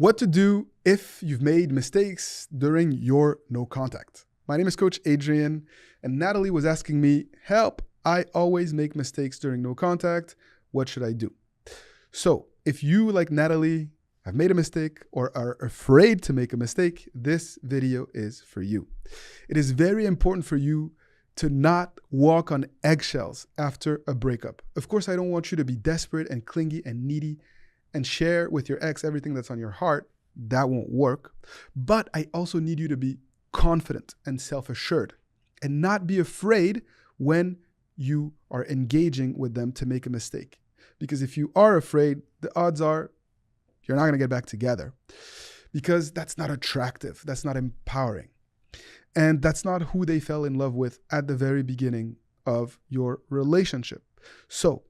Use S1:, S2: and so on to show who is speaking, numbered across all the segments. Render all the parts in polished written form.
S1: What to do if you've made mistakes during your no contact. My name is Coach Adrian, and Natalie was asking me, help, I always make mistakes during no contact. What should I do? So if you, like Natalie, have made a mistake or are afraid to make a mistake, this video is for you. It is very important for you to not walk on eggshells after a breakup. Of course, I don't want you to be desperate and clingy and needy and share with your ex everything that's on your heart. That won't work. But I also need you to be confident and self-assured and not be afraid when you are engaging with them to make a mistake. Because if you are afraid, the odds are you're not going to get back together, because that's not attractive. That's not empowering. And that's not who they fell in love with at the very beginning of your relationship. So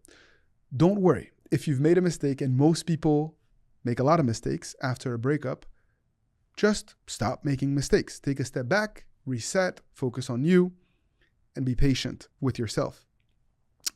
S1: don't worry. If you've made a mistake, and most people make a lot of mistakes after a breakup, just stop making mistakes. Take a step back, reset, focus on you, and be patient with yourself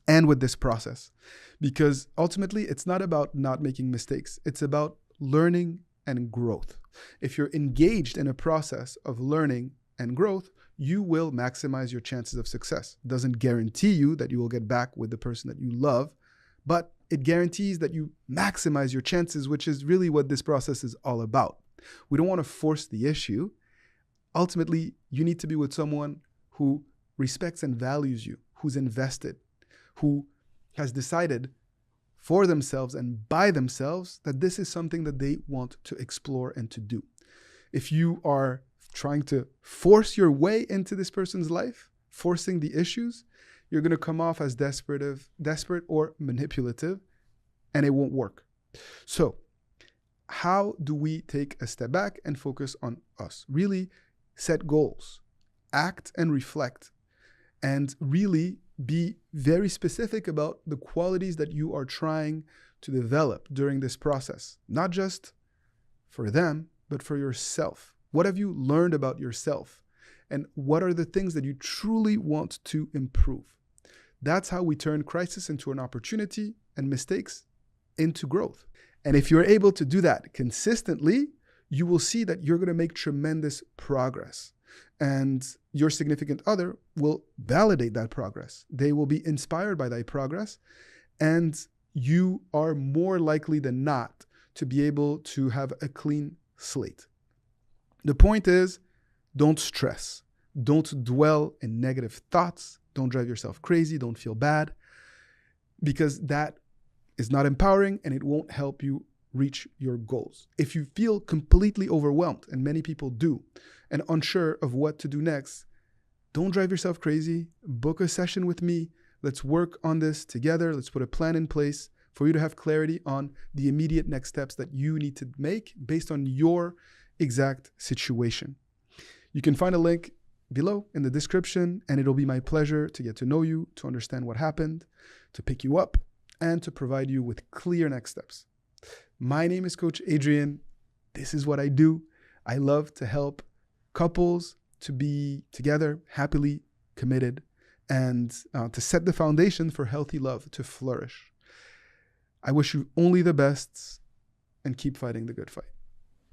S1: and with this process. Because ultimately, it's not about not making mistakes. It's about learning and growth. If you're engaged in a process of learning and growth, you will maximize your chances of success. It doesn't guarantee you that you will get back with the person that you love, but it guarantees that you maximize your chances, which is really what this process is all about. We don't want to force the issue. Ultimately, you need to be with someone who respects and values you, who's invested, who has decided for themselves and by themselves that this is something that they want to explore and to do. If you are trying to force your way into this person's life, forcing the issues, you're going to come off as desperate or manipulative, and it won't work. So how do we take a step back and focus on us? Really set goals, act and reflect, and really be very specific about the qualities that you are trying to develop during this process, not just for them, but for yourself. What have you learned about yourself? And what are the things that you truly want to improve? That's how we turn crisis into an opportunity and mistakes into growth. And if you're able to do that consistently, you will see that you're going to make tremendous progress. And your significant other will validate that progress. They will be inspired by that progress. And you are more likely than not to be able to have a clean slate. The point is, don't stress. Don't dwell in negative thoughts. Don't drive yourself crazy. Don't feel bad, because that is not empowering and it won't help you reach your goals. If you feel completely overwhelmed, and many people do, and unsure of what to do next, don't drive yourself crazy. Book a session with me. Let's work on this together. Let's put a plan in place for you to have clarity on the immediate next steps that you need to make based on your exact situation. You can find a link below in the description, and it'll be my pleasure to get to know you, to understand what happened, to pick you up, and to provide you with clear next steps. My name is Coach Adrian. This is what I do. I love to help couples to be together, happily committed, and to set the foundation for healthy love to flourish. I wish you only the best, and keep fighting the good fight.